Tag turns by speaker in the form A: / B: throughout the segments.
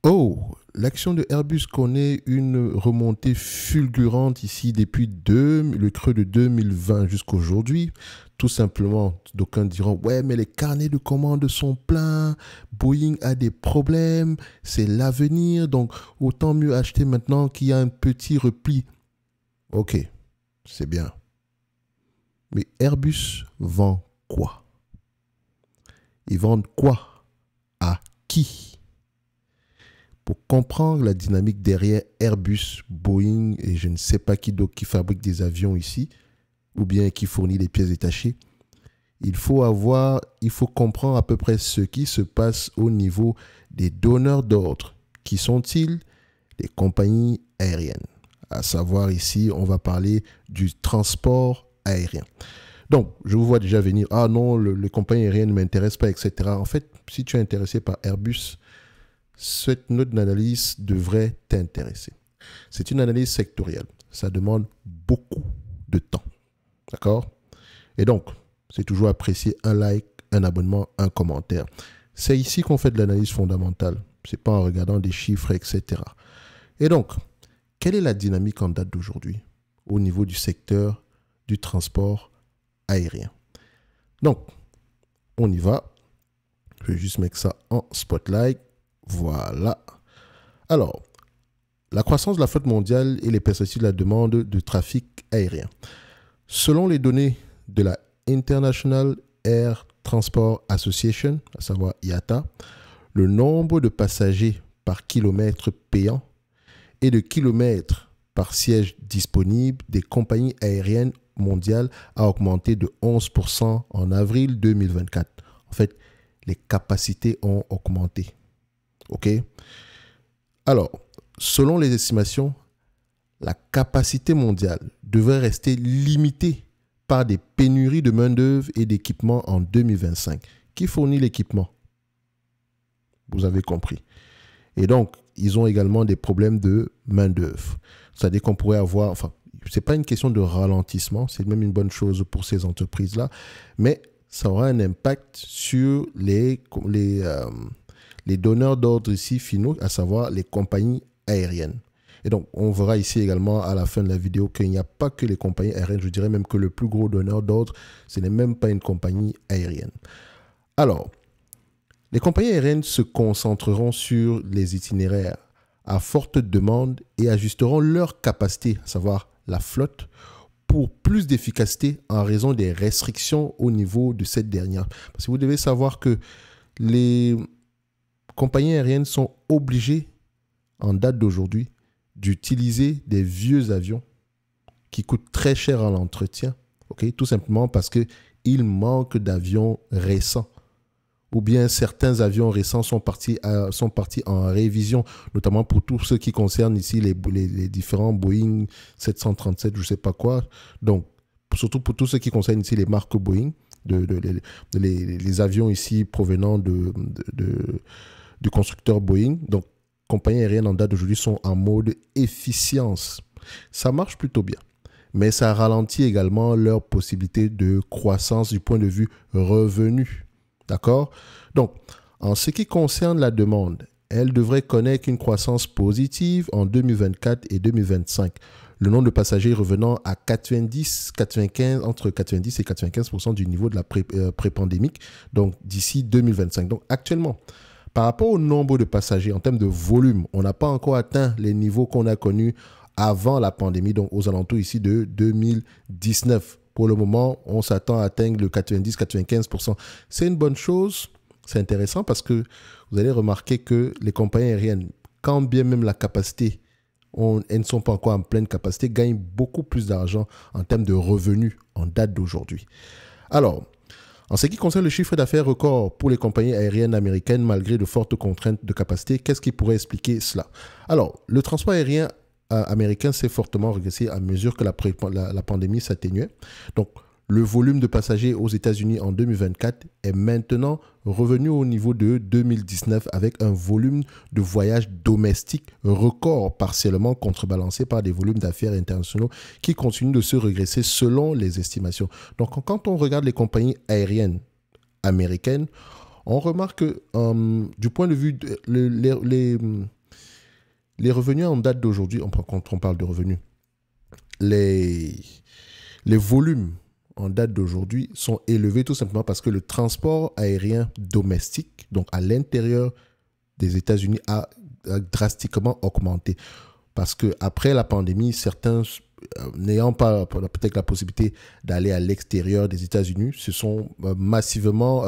A: Oh, l'action de Airbus connaît une remontée fulgurante ici depuis le creux de 2020 jusqu'à aujourd'hui. Tout simplement, d'aucuns diront, ouais, mais les carnets de commandes sont pleins, Boeing a des problèmes, c'est l'avenir, donc autant mieux acheter maintenant qu'il y a un petit repli. Ok, c'est bien. Mais Airbus vend quoi? Ils vendent quoi? À qui? Pour comprendre la dynamique derrière Airbus, Boeing et je ne sais pas qui d'autre qui fabrique des avions ici, ou bien qui fournit les pièces détachées, il faut comprendre à peu près ce qui se passe au niveau des donneurs d'ordre. Qui sont-ils? Les compagnies aériennes. À savoir ici, on va parler du transport aérien. Donc, je vous vois déjà venir, ah non, les compagnies aériennes ne m'intéressent pas, etc. En fait, si tu es intéressé par Airbus, cette note d'analyse devrait t'intéresser. C'est une analyse sectorielle. Ça demande beaucoup de temps. D'accord? Et donc, c'est toujours apprécié un like, un abonnement, un commentaire. C'est ici qu'on fait de l'analyse fondamentale. Ce n'est pas en regardant des chiffres, etc. Et donc, quelle est la dynamique en date d'aujourd'hui au niveau du secteur du transport aérien? Donc, on y va. Je vais juste mettre ça en spotlight. Voilà. Alors, la croissance de la flotte mondiale et les perspectives de la demande de trafic aérien. Selon les données de la International Air Transport Association, à savoir IATA, le nombre de passagers par kilomètre payant et de kilomètres par siège disponible des compagnies aériennes mondiales a augmenté de 11% en avril 2024. En fait, les capacités ont augmenté. OK? Alors, selon les estimations, la capacité mondiale devrait rester limitée par des pénuries de main-d'œuvre et d'équipements en 2025. Qui fournit l'équipement? Vous avez compris. Et donc, ils ont également des problèmes de main-d'œuvre. C'est-à-dire qu'on pourrait avoir, enfin, ce n'est pas une question de ralentissement, c'est même une bonne chose pour ces entreprises-là, mais ça aura un impact sur les donneurs d'ordre ici finaux, à savoir les compagnies aériennes. Et donc, on verra ici également à la fin de la vidéo qu'il n'y a pas que les compagnies aériennes. Je dirais même que le plus gros donneur d'ordre, ce n'est même pas une compagnie aérienne. Alors, les compagnies aériennes se concentreront sur les itinéraires à forte demande et ajusteront leur capacité, à savoir la flotte, pour plus d'efficacité en raison des restrictions au niveau de cette dernière. Parce que vous devez savoir que les compagnies aériennes sont obligées, en date d'aujourd'hui, d'utiliser des vieux avions qui coûtent très cher à l'entretien, okay? Tout simplement parce qu'il manque d'avions récents. Ou bien certains avions récents sont partis en révision, notamment pour tout ce qui concerne ici les différents Boeing 737, je ne sais pas quoi. Donc, surtout pour tout ce qui concerne ici les marques Boeing, les avions ici provenant du constructeur Boeing. Donc, compagnies aériennes en date d'aujourd'hui sont en mode efficience. Ça marche plutôt bien, mais ça ralentit également leur possibilité de croissance du point de vue revenu. D'accord? Donc, en ce qui concerne la demande, elle devrait connaître une croissance positive en 2024 et 2025. Le nombre de passagers revenant à entre 90 et 95% du niveau de la pré-pandémique, donc d'ici 2025. Donc, actuellement, par rapport au nombre de passagers, en termes de volume, on n'a pas encore atteint les niveaux qu'on a connus avant la pandémie, donc aux alentours ici de 2019. Pour le moment, on s'attend à atteindre le 90-95%. C'est une bonne chose, c'est intéressant parce que vous allez remarquer que les compagnies aériennes, quand bien même la capacité, elles ne sont pas encore en pleine capacité, gagnent beaucoup plus d'argent en termes de revenus en date d'aujourd'hui. Alors, en ce qui concerne le chiffre d'affaires record pour les compagnies aériennes américaines, malgré de fortes contraintes de capacité, qu'est-ce qui pourrait expliquer cela? Alors, le transport aérien américain s'est fortement régressé à mesure que la pandémie s'atténuait. Donc, le volume de passagers aux États-Unis en 2024 est maintenant revenu au niveau de 2019 avec un volume de voyages domestiques record partiellement contrebalancé par des volumes d'affaires internationaux qui continuent de se régresser selon les estimations. Donc, quand on regarde les compagnies aériennes américaines, on remarque que du point de vue les revenus en date d'aujourd'hui, quand on parle de revenus, les, les volumes en date d'aujourd'hui sont élevés tout simplement parce que le transport aérien domestique, donc à l'intérieur des États-Unis, a drastiquement augmenté. Parce qu'après la pandémie, certains, n'ayant pas peut-être la possibilité d'aller à l'extérieur des États-Unis, se sont massivement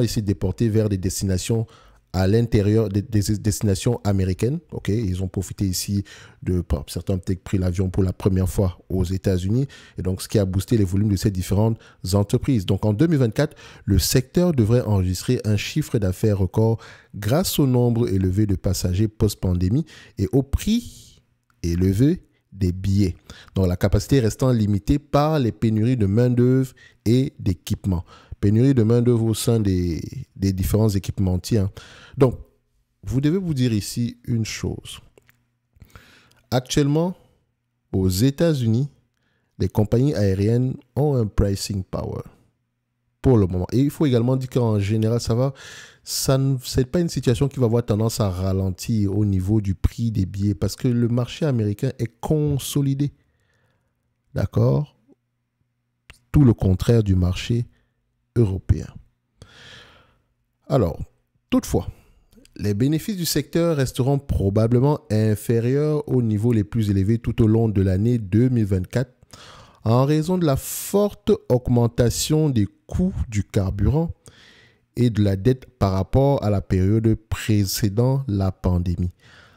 A: ici déportés vers des destinations à l'intérieur des destinations américaines. Ok, ils ont profité ici certains ont peut-être pris l'avion pour la première fois aux États-Unis, et donc ce qui a boosté les volumes de ces différentes entreprises. Donc en 2024, le secteur devrait enregistrer un chiffre d'affaires record grâce au nombre élevé de passagers post-pandémie et au prix élevé des billets. Donc la capacité restant limitée par les pénuries de main-d'œuvre et d'équipements. Pénurie de main-d'œuvre au sein des différents équipementiers. Donc, vous devez vous dire ici une chose. Actuellement, aux États-Unis, les compagnies aériennes ont un pricing power pour le moment. Et il faut également dire qu'en général, c'est pas une situation qui va avoir tendance à ralentir au niveau du prix des billets parce que le marché américain est consolidé. D'accord? Tout le contraire du marché européen. Alors, toutefois, les bénéfices du secteur resteront probablement inférieurs aux niveaux les plus élevés tout au long de l'année 2024 en raison de la forte augmentation des coûts du carburant et de la dette par rapport à la période précédant la pandémie.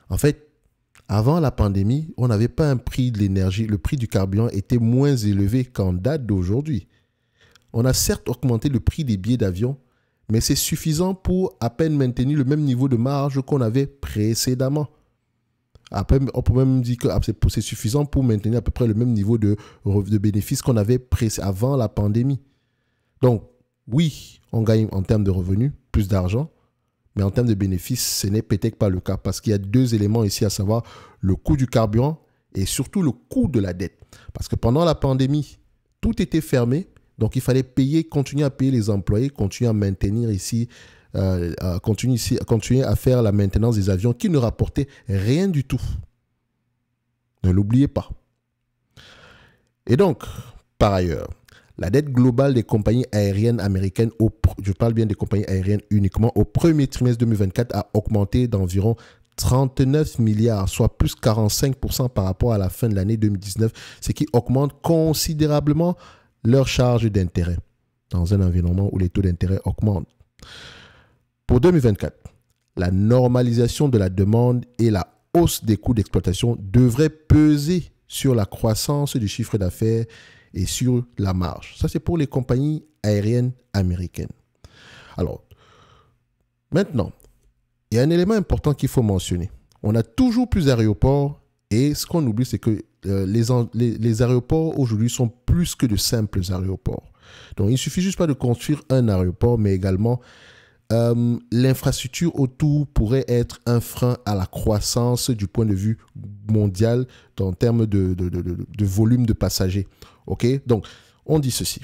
A: En fait, avant la pandémie, on n'avait pas un prix de l'énergie. Le prix du carburant était moins élevé qu'en date d'aujourd'hui. On a certes augmenté le prix des billets d'avion, mais c'est suffisant pour à peine maintenir le même niveau de marge qu'on avait précédemment. Après, on peut même dire que c'est suffisant pour maintenir à peu près le même niveau de bénéfices qu'on avait avant la pandémie. Donc, oui, on gagne en termes de revenus, plus d'argent, mais en termes de bénéfices, ce n'est peut-être pas le cas parce qu'il y a deux éléments ici, à savoir le coût du carburant et surtout le coût de la dette. Parce que pendant la pandémie, tout était fermé. Donc, il fallait continuer à payer les employés, continuer à maintenir ici, continuer à faire la maintenance des avions qui ne rapportaient rien du tout. Ne l'oubliez pas. Et donc, par ailleurs, la dette globale des compagnies aériennes américaines, je parle bien des compagnies aériennes uniquement, au premier trimestre 2024 a augmenté d'environ 39 milliards, soit plus 45% par rapport à la fin de l'année 2019, ce qui augmente considérablement leur charge d'intérêt dans un environnement où les taux d'intérêt augmentent. Pour 2024, la normalisation de la demande et la hausse des coûts d'exploitation devraient peser sur la croissance du chiffre d'affaires et sur la marge. Ça, c'est pour les compagnies aériennes américaines. Alors, maintenant, il y a un élément important qu'il faut mentionner. On a toujours plus d'aéroports et ce qu'on oublie, c'est que les aéroports aujourd'hui sont plus que de simples aéroports. Donc, il ne suffit juste pas de construire un aéroport, mais également l'infrastructure autour pourrait être un frein à la croissance du point de vue mondial en termes de volume de passagers. OK? Donc, on dit ceci.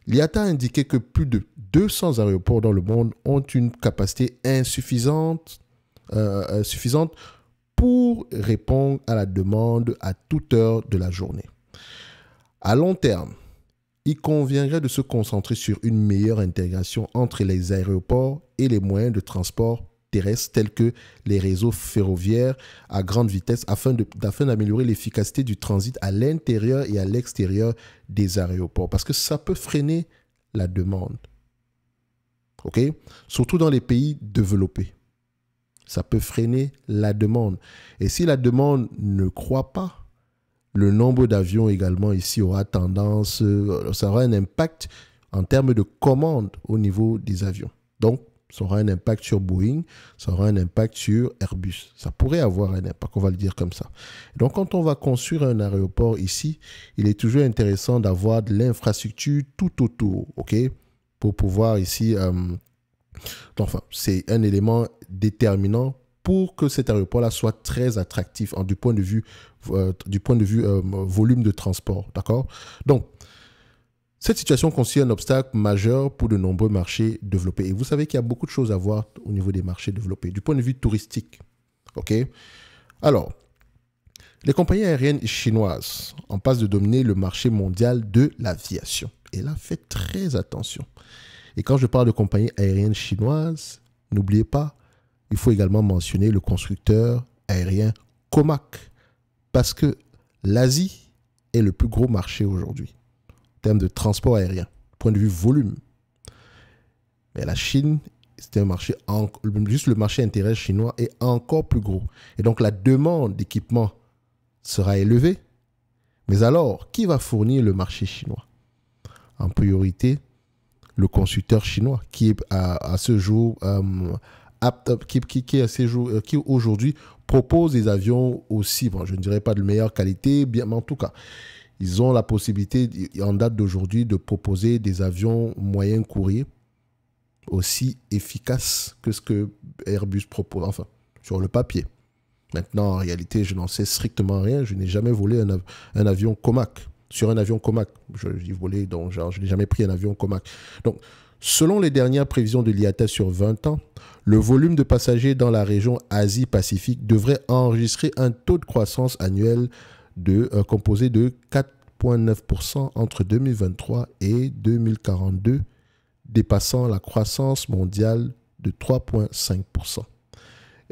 A: L'IATA a indiqué que plus de 200 aéroports dans le monde ont une capacité suffisante pour répondre à la demande à toute heure de la journée. À long terme, il conviendrait de se concentrer sur une meilleure intégration entre les aéroports et les moyens de transport terrestres tels que les réseaux ferroviaires à grande vitesse afin d'améliorer l'efficacité du transit à l'intérieur et à l'extérieur des aéroports parce que ça peut freiner la demande. OK? Surtout dans les pays développés. Ça peut freiner la demande. Et si la demande ne croît pas, le nombre d'avions également ici aura tendance, ça aura un impact en termes de commandes au niveau des avions. Donc, ça aura un impact sur Boeing, ça aura un impact sur Airbus. Ça pourrait avoir un impact, on va le dire comme ça. Donc, quand on va construire un aéroport ici, il est toujours intéressant d'avoir de l'infrastructure tout autour, OK? Pour pouvoir ici... enfin, c'est un élément déterminant pour que cet aéroport-là soit très attractif du point de vue volume de transport, d'accord? Donc, Cette situation constitue un obstacle majeur pour de nombreux marchés développés. Et vous savez qu'il y a beaucoup de choses à voir au niveau des marchés développés, du point de vue touristique. OK? Alors, les compagnies aériennes chinoises en passent de dominer le marché mondial de l'aviation. Et là, faites très attention. Et quand je parle de compagnies aériennes chinoises, n'oubliez pas, il faut également mentionner le constructeur aérien Comac. Parce que l'Asie est le plus gros marché aujourd'hui en termes de transport aérien, point de vue volume. Mais la Chine, c'est un marché, juste le marché intérieur chinois est encore plus gros. Et donc la demande d'équipement sera élevée. Mais alors, qui va fournir le marché chinois? En priorité, le constructeur chinois qui est à ce jour qui aujourd'hui propose des avions aussi, bon, je ne dirais pas de meilleure qualité, bien, mais en tout cas, ils ont la possibilité, en date d'aujourd'hui, de proposer des avions moyens courriers aussi efficaces que ce que Airbus propose, enfin, sur le papier. Maintenant, en réalité, je n'en sais strictement rien. Je n'ai jamais volé un avion Comac. Sur un avion Comac, je volé, donc genre, je n'ai jamais pris un avion Comac. Donc, selon les dernières prévisions de l'IATA sur 20 ans, le volume de passagers dans la région Asie-Pacifique devrait enregistrer un taux de croissance annuel composé de 4,9% entre 2023 et 2042, dépassant la croissance mondiale de 3,5%.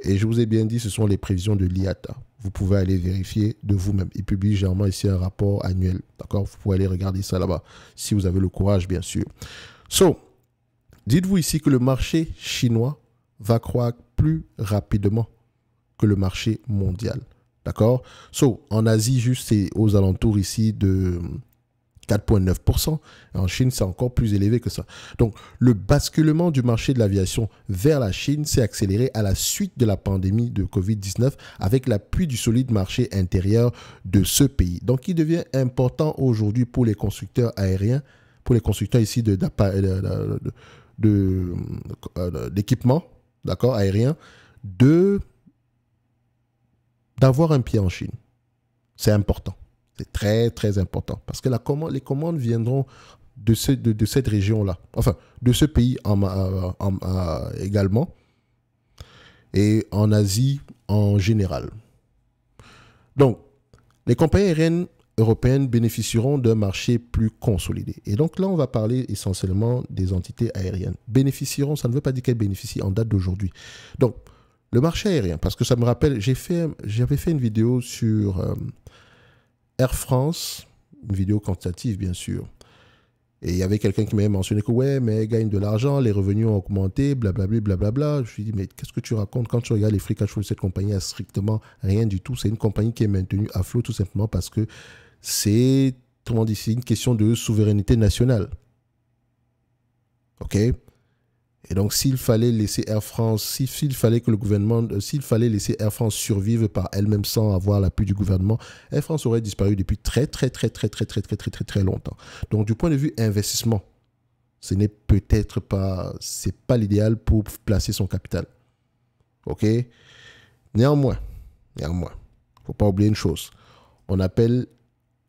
A: Et je vous ai bien dit, ce sont les prévisions de l'IATA. Vous pouvez aller vérifier de vous-même. Ils publient généralement ici un rapport annuel. D'accord? Vous pouvez aller regarder ça là-bas, si vous avez le courage, bien sûr. Dites-vous ici que le marché chinois va croître plus rapidement que le marché mondial. D'accord? En Asie, juste, c'est aux alentours ici de 4,9%. En Chine, c'est encore plus élevé que ça. Donc, le basculement du marché de l'aviation vers la Chine s'est accéléré à la suite de la pandémie de Covid-19 avec l'appui du solide marché intérieur de ce pays. Donc, il devient important aujourd'hui pour les constructeurs aériens, pour les constructeurs ici d'équipements, d'accord, aériens, d'avoir un pied en Chine. C'est important. C'est très, très important. Parce que les commandes viendront de cette région-là. Enfin, de ce pays également. Et en Asie en général. Donc, les compagnies aériennes européennes bénéficieront d'un marché plus consolidé. Et donc là, on va parler essentiellement des entités aériennes. Bénéficieront, ça ne veut pas dire qu'elles bénéficient en date d'aujourd'hui. Donc, le marché aérien, parce que ça me rappelle, j'avais fait une vidéo sur Air France, une vidéo quantitative bien sûr. Et il y avait quelqu'un qui m'avait mentionné que ouais, mais elle gagne de l'argent, les revenus ont augmenté, blablabla, blablabla. Je me suis dit, mais qu'est-ce que tu racontes? Quand tu regardes les free cash flow de cette compagnie, il n'y a strictement rien du tout. C'est une compagnie qui est maintenue à flot tout simplement parce que c'est, comment dire, c'est une question de souveraineté nationale. OK? Et donc, s'il fallait laisser Air France, s'il fallait que le gouvernement, s'il fallait laisser Air France survivre par elle-même sans avoir l'appui du gouvernement, Air France aurait disparu depuis très longtemps. Donc, du point de vue investissement, ce n'est peut-être pas, c'est pas l'idéal pour placer son capital. OK? Néanmoins, faut pas oublier une chose. On appelle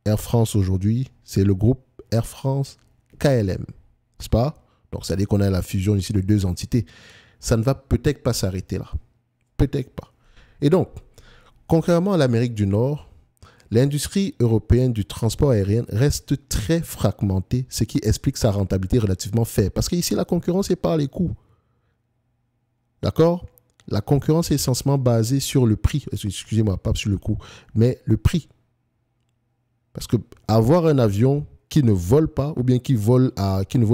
A: Air France aujourd'hui, c'est le groupe Air France KLM. N'est-ce pas? Donc, c'est-à-dire qu'on a la fusion ici de deux entités. Ça ne va peut-être pas s'arrêter là. Peut-être pas. Et donc, contrairement à l'Amérique du Nord, l'industrie européenne du transport aérien reste très fragmentée, ce qui explique sa rentabilité relativement faible. Parce qu'ici, la concurrence est par les coûts. D'accord? La concurrence est essentiellement basée sur le prix. Excusez-moi, pas sur le coût, mais le prix. Parce que avoir un avion qui ne vole pas, ou bien qui ne vole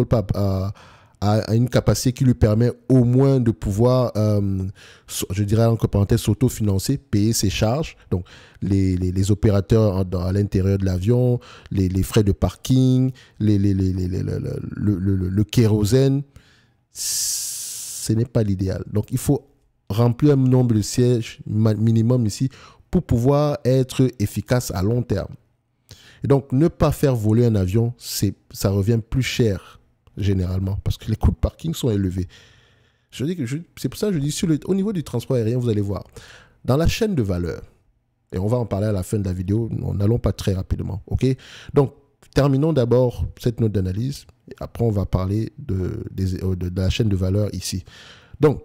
A: pas à une capacité qui lui permet au moins de pouvoir, je dirais entre parenthèses, s'autofinancer, payer ses charges. Donc, les opérateurs à l'intérieur de l'avion, les frais de parking, le kérosène, ce n'est pas l'idéal. Donc, il faut remplir un nombre de sièges minimum ici pour pouvoir être efficace à long terme. Et donc, ne pas faire voler un avion, ça revient plus cher, généralement, parce que les coûts de parking sont élevés. C'est pour ça que je dis, au niveau du transport aérien, vous allez voir, dans la chaîne de valeur, et on va en parler à la fin de la vidéo, n'allons pas très rapidement, ok? Donc, terminons d'abord cette note d'analyse. Et après, on va parler de la chaîne de valeur ici. Donc,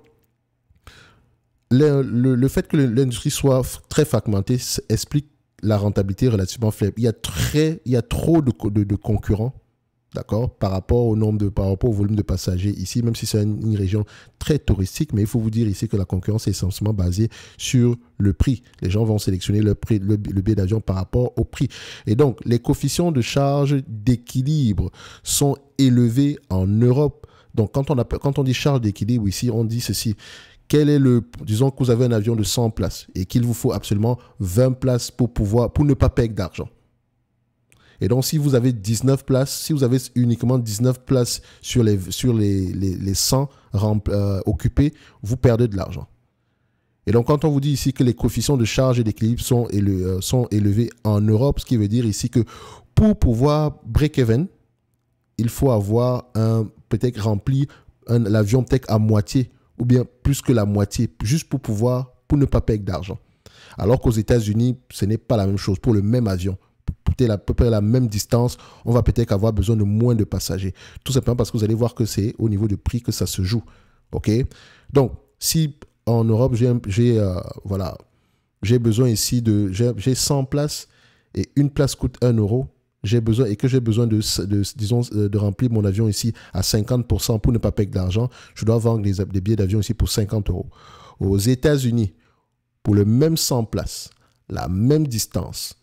A: le fait que l'industrie soit très fragmentée explique la rentabilité relativement faible. Il y a trop de concurrents, d'accord, par rapport au volume de passagers ici, même si c'est une région très touristique, mais il faut vous dire ici que la concurrence est essentiellement basée sur le prix. Les gens vont sélectionner le billet d'avion par rapport au prix. Et donc, les coefficients de charge d'équilibre sont élevés en Europe. Donc, quand on dit charge d'équilibre ici, on dit ceci. Disons que vous avez un avion de 100 places et qu'il vous faut absolument 20 places pour ne pas perdre d'argent. Et donc, si vous avez 19 places, si vous avez uniquement 19 places sur les 100 occupées, vous perdez de l'argent. Et donc, quand on vous dit ici que les coefficients de charge et d'équilibre sont élevés en Europe, ce qui veut dire ici que pour pouvoir break-even, il faut avoir peut-être rempli l'avion peut-être à moitié ou bien plus que la moitié, juste pour ne pas perdre d'argent. Alors qu'aux États-Unis, ce n'est pas la même chose. Pour le même avion, pour à peu près la même distance, on va peut-être avoir besoin de moins de passagers. Tout simplement parce que vous allez voir que c'est au niveau du prix que ça se joue. OK? Donc, si en Europe, j'ai besoin ici j'ai 100 places et une place coûte 1 euro, j'ai besoin de remplir mon avion ici à 50% pour ne pas perdre d'argent, je dois vendre des billets d'avion ici pour 50 euros. Aux États-Unis, pour le même 100 places, la même distance,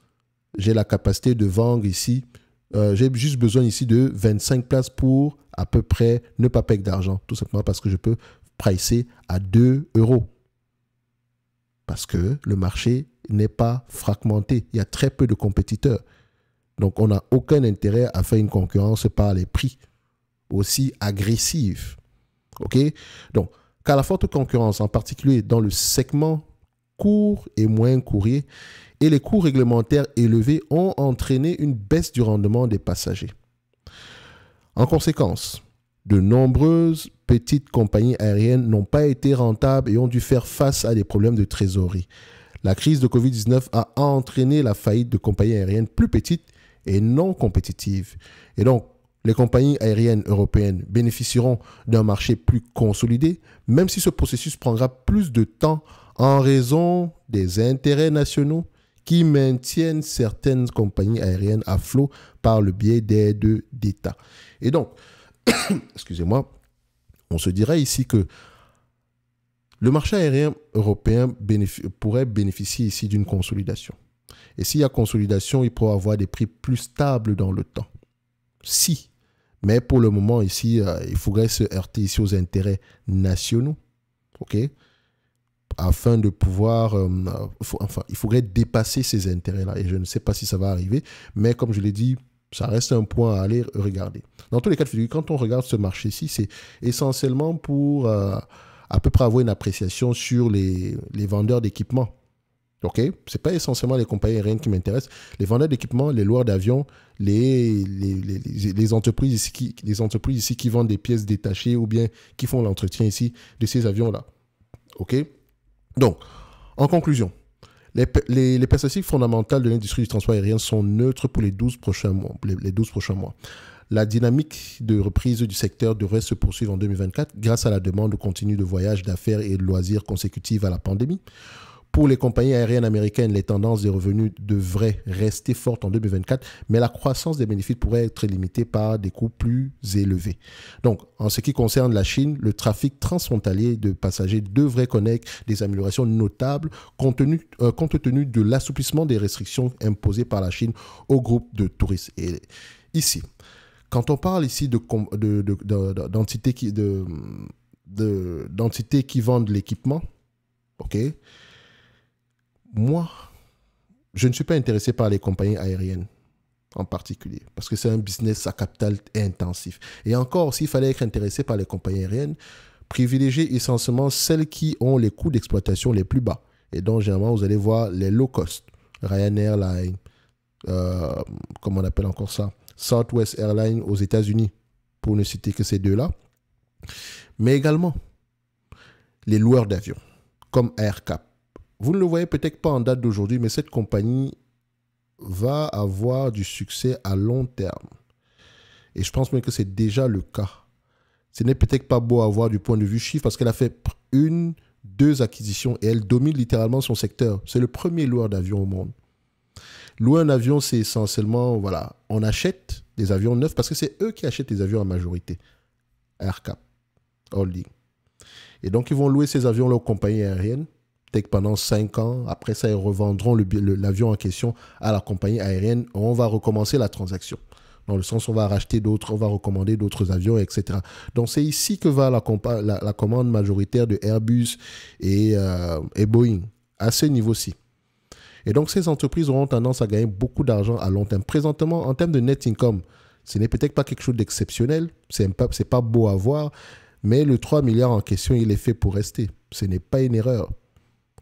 A: j'ai la capacité de vendre ici, j'ai juste besoin ici de 25 places pour à peu près ne pas perdre d'argent, tout simplement parce que je peux pricer à 2 euros. Parce que le marché n'est pas fragmenté, il y a très peu de compétiteurs. Donc, on n'a aucun intérêt à faire une concurrence par les prix aussi agressifs. OK? Donc, car la forte concurrence, en particulier dans le segment court et moyen courrier, et les coûts réglementaires élevés ont entraîné une baisse du rendement des passagers. En conséquence, de nombreuses petites compagnies aériennes n'ont pas été rentables et ont dû faire face à des problèmes de trésorerie. La crise de Covid-19 a entraîné la faillite de compagnies aériennes plus petites et non compétitives. Et donc, les compagnies aériennes européennes bénéficieront d'un marché plus consolidé, même si ce processus prendra plus de temps en raison des intérêts nationaux qui maintiennent certaines compagnies aériennes à flot par le biais d'aides d'État. Et donc, excusez-moi, on se dirait ici que le marché aérien européen pourrait bénéficier ici d'une consolidation. Et s'il y a consolidation, il pourra avoir des prix plus stables dans le temps. Si. Mais pour le moment, ici, il faudrait se heurter ici aux intérêts nationaux. OK? Afin de pouvoir... il faudrait dépasser ces intérêts-là. Et je ne sais pas si ça va arriver. Mais comme je l'ai dit, ça reste un point à aller regarder. Dans tous les cas de figure, quand on regarde ce marché-ci, c'est essentiellement pour à peu près avoir une appréciation sur les vendeurs d'équipements. OK? Ce n'est pas essentiellement les compagnies aériennes qui m'intéressent. Les vendeurs d'équipements, les loueurs d'avions, les entreprises ici qui vendent des pièces détachées ou bien qui font l'entretien ici de ces avions-là. OK? Donc, en conclusion, les perspectives fondamentales de l'industrie du transport aérien sont neutres pour les 12 prochains mois. La dynamique de reprise du secteur devrait se poursuivre en 2024 grâce à la demande continue de voyages d'affaires et de loisirs consécutive à la pandémie. Pour les compagnies aériennes américaines, les tendances des revenus devraient rester fortes en 2024, mais la croissance des bénéfices pourrait être limitée par des coûts plus élevés. Donc, en ce qui concerne la Chine, le trafic transfrontalier de passagers devrait connaître des améliorations notables compte tenu de l'assouplissement des restrictions imposées par la Chine aux groupes de touristes. Et ici, quand on parle ici d'entités qui vendent l'équipement, OK? Moi, je ne suis pas intéressé par les compagnies aériennes en particulier, parce que c'est un business à capital intensif. Et encore, s'il fallait être intéressé par les compagnies aériennes, privilégiez essentiellement celles qui ont les coûts d'exploitation les plus bas. Et donc, généralement, vous allez voir les low cost, Ryanair Airlines, comment on appelle encore ça, Southwest Airlines aux États-Unis, pour ne citer que ces deux-là. Mais également, les loueurs d'avions, comme AerCap. Vous ne le voyez peut-être pas en date d'aujourd'hui, mais cette compagnie va avoir du succès à long terme. Et je pense même que c'est déjà le cas. Ce n'est peut-être pas beau à voir du point de vue chiffre parce qu'elle a fait 2 acquisitions et elle domine littéralement son secteur. C'est le premier loueur d'avions au monde. Louer un avion, c'est essentiellement, voilà, on achète des avions neufs parce que c'est eux qui achètent les avions en majorité. AerCap, Holding. Et donc, ils vont louer ces avions aux compagnies aériennes, peut-être pendant 5 ans. Après ça, ils revendront l'avion en question à la compagnie aérienne. On va recommencer la transaction. Dans le sens, on va racheter d'autres, on va recommander d'autres avions, etc. Donc, c'est ici que va la commande majoritaire de Airbus et Boeing, à ce niveau-ci. Et donc, ces entreprises auront tendance à gagner beaucoup d'argent à long terme. Présentement, en termes de net income, ce n'est peut-être pas quelque chose d'exceptionnel, c'est pas beau à voir, mais le 3 milliards en question, il est fait pour rester. Ce n'est pas une erreur.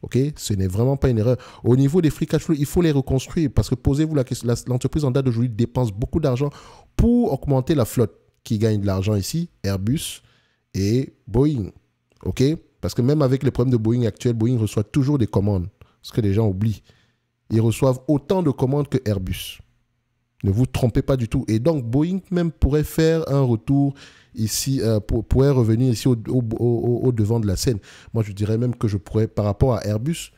A: OK? Ce n'est vraiment pas une erreur. Au niveau des free cash flow, il faut les reconstruire parce que posez-vous la question, l'entreprise en date d'aujourd'hui dépense beaucoup d'argent pour augmenter la flotte qui gagne de l'argent ici, Airbus et Boeing. OK? Parce que même avec les problèmes de Boeing actuels, Boeing reçoit toujours des commandes, ce que les gens oublient. Ils reçoivent autant de commandes que Airbus. Ne vous trompez pas du tout. Et donc, Boeing même pourrait faire un retour ici, pourrait revenir ici au devant de la scène. Moi, je dirais même que je pourrais, par rapport à Airbus,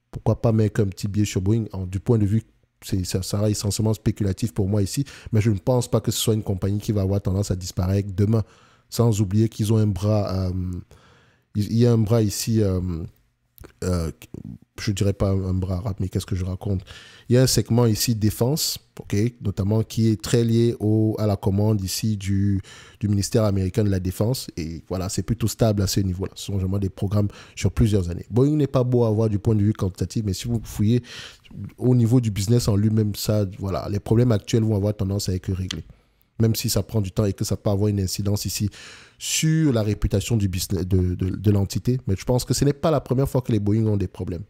A: pourquoi pas mettre un petit billet sur Boeing. Du point de vue, ça sera essentiellement spéculatif pour moi ici, mais je ne pense pas que ce soit une compagnie qui va avoir tendance à disparaître demain. Sans oublier qu'ils ont un bras, il y a un bras ici... je ne dirais pas un bras arabe, mais qu'est-ce que je raconte? Il y a un segment ici défense, okay, notamment qui est très lié à la commande ici du ministère américain de la Défense. Et voilà, c'est plutôt stable à ce niveau-là. Ce sont vraiment des programmes sur plusieurs années. Boeing n'est pas beau à voir du point de vue quantitatif, mais si vous fouillez au niveau du business en lui-même, ça, voilà, les problèmes actuels vont avoir tendance à être réglés. Même si ça prend du temps et que ça peut avoir une incidence ici sur la réputation du business, de l'entité. Mais je pense que ce n'est pas la première fois que les Boeing ont des problèmes.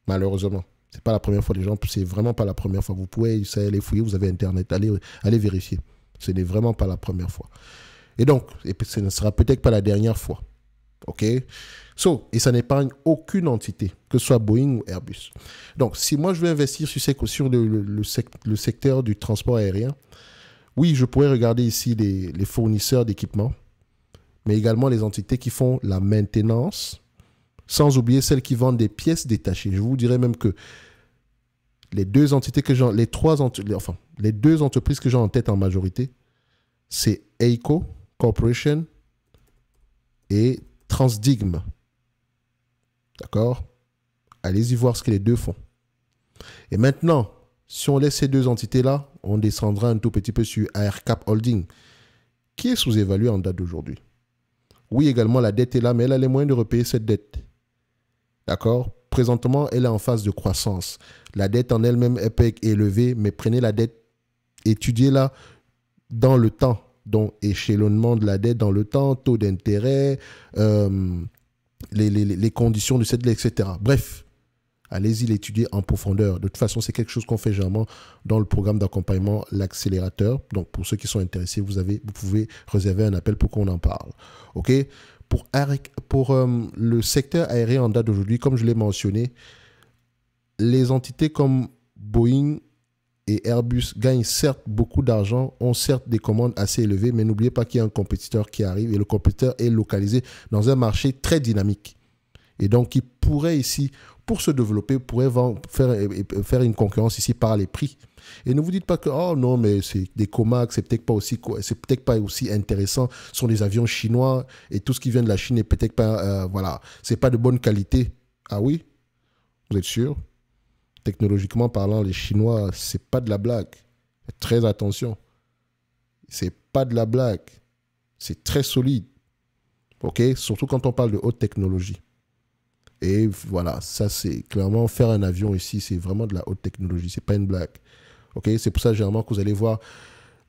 A: Malheureusement. Ce n'est pas la première fois. Les gens, c'est vraiment pas la première fois. Vous pouvez aller fouiller, vous avez Internet, allez vérifier. Ce n'est vraiment pas la première fois. Et donc, ce ne sera peut-être pas la dernière fois. OK? Et ça n'épargne aucune entité, que ce soit Boeing ou Airbus. Donc, si moi je veux investir sur le secteur du transport aérien, oui, je pourrais regarder ici les fournisseurs d'équipements, mais également les entités qui font la maintenance, sans oublier celles qui vendent des pièces détachées. Je vous dirais même que les deux entités que j'ai, les deux entreprises que j'ai en tête en majorité, c'est Eiko Corporation et Transdigm. D'accord? Allez-y voir ce que les deux font. Et maintenant, si on laisse ces deux entités-là, on descendra un tout petit peu sur AerCap Holding, qui est sous-évalué en date d'aujourd'hui. Oui, également, la dette est là, mais elle a les moyens de repayer cette dette. D'accord? Présentement, elle est en phase de croissance. La dette en elle-même, elle peut être élevée, mais prenez la dette, étudiez-la dans le temps. Donc, échelonnement de la dette dans le temps, taux d'intérêt, les conditions de cette dette, etc. Bref, allez-y l'étudier en profondeur. De toute façon, c'est quelque chose qu'on fait généralement dans le programme d'accompagnement, l'accélérateur. Donc, pour ceux qui sont intéressés, vous pouvez réserver un appel pour qu'on en parle. OK? Pour le secteur aérien en date d'aujourd'hui, comme je l'ai mentionné, les entités comme Boeing et Airbus gagnent certes beaucoup d'argent, ont certes des commandes assez élevées, mais n'oubliez pas qu'il y a un compétiteur qui arrive et le compétiteur est localisé dans un marché très dynamique. Et donc, il pourrait ici, pour se développer, pourrait faire une concurrence ici par les prix. Et ne vous dites pas que, oh non, mais c'est des Comac, c'est peut-être pas aussi intéressant. Ce sont des avions chinois et tout ce qui vient de la Chine n'est peut-être pas, voilà, c'est pas de bonne qualité. Ah oui? Vous êtes sûr? Technologiquement parlant, les Chinois, c'est pas de la blague. Faites très attention. C'est pas de la blague. C'est très solide. OK? Surtout quand on parle de haute technologie. Et voilà, ça c'est clairement faire un avion ici, c'est vraiment de la haute technologie, c'est pas une blague. OK? C'est pour ça généralement que vous allez voir,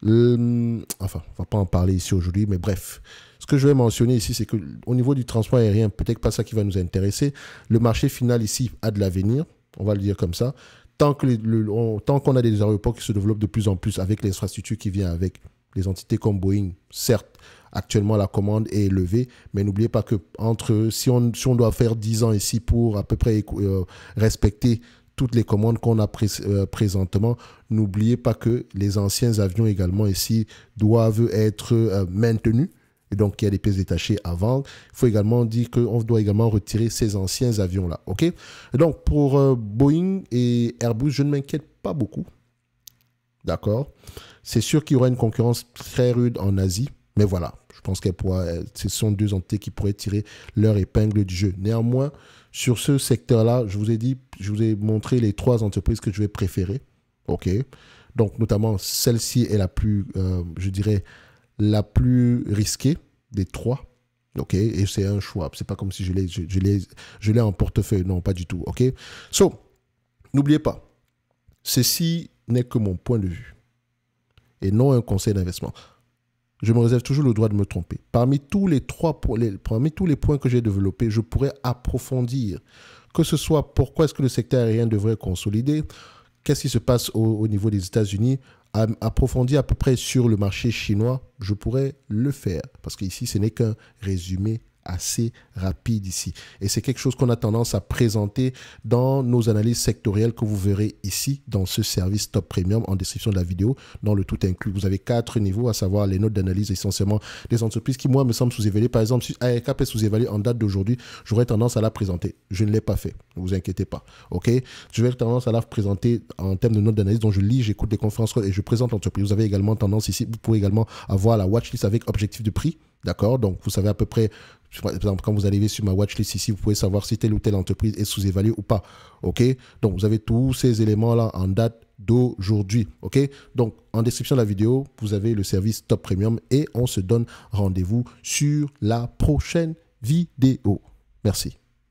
A: enfin, on va pas en parler ici aujourd'hui, mais bref. Ce que je vais mentionner ici, c'est qu'au niveau du transport aérien, peut-être pas ça qui va nous intéresser. Le marché final ici a de l'avenir, on va le dire comme ça. Tant qu'on a des aéroports qui se développent de plus en plus avec l'infrastructure qui vient avec, les entités comme Boeing, certes, actuellement, la commande est élevée, mais n'oubliez pas que si on doit faire 10 ans ici pour à peu près respecter toutes les commandes qu'on a présentement. N'oubliez pas que les anciens avions également ici doivent être maintenus. Et donc, il y a des pièces détachées à vendre. Il faut également dire qu'on doit également retirer ces anciens avions-là. OK? Et donc, pour Boeing et Airbus, je ne m'inquiète pas beaucoup. D'accord? C'est sûr qu'il y aura une concurrence très rude en Asie. Mais voilà, je pense que ce sont deux entités qui pourraient tirer leur épingle du jeu. Néanmoins, sur ce secteur-là, je vous ai montré les 3 entreprises que je vais préférer. OK? Donc, notamment, celle-ci est la plus, je dirais, la plus risquée des 3. OK? Et c'est un choix. C'est pas comme si je l'ai en portefeuille. Non, pas du tout. OK? So, n'oubliez pas, ceci n'est que mon point de vue et non un conseil d'investissement. Je me réserve toujours le droit de me tromper. Parmi tous les points que j'ai développés, je pourrais approfondir. Que ce soit pourquoi est-ce que le secteur aérien devrait consolider, qu'est-ce qui se passe au niveau des États-Unis, approfondir à peu près sur le marché chinois, je pourrais le faire. Parce qu'ici, ce n'est qu'un résumé assez rapide ici. Et c'est quelque chose qu'on a tendance à présenter dans nos analyses sectorielles que vous verrez ici dans ce service Top Premium en description de la vidéo, dans le tout inclus. Vous avez 4 niveaux, à savoir les notes d'analyse essentiellement des entreprises qui, moi, me semblent sous-évaluées. Par exemple, si ARCAP est sous-évalué en date d'aujourd'hui, j'aurais tendance à la présenter. Je ne l'ai pas fait. Ne vous inquiétez pas. OK? Je vais tendance à la présenter en termes de notes d'analyse dont je lis, j'écoute des conférences et je présente l'entreprise. Vous avez également tendance ici, vous pouvez également avoir la watchlist avec objectif de prix. D'accord? Donc, vous savez à peu près, par exemple, quand vous arrivez sur ma watchlist ici, vous pouvez savoir si telle ou telle entreprise est sous-évaluée ou pas. OK? Donc, vous avez tous ces éléments-là en date d'aujourd'hui. OK? Donc, en description de la vidéo, vous avez le service Top Premium et on se donne rendez-vous sur la prochaine vidéo. Merci.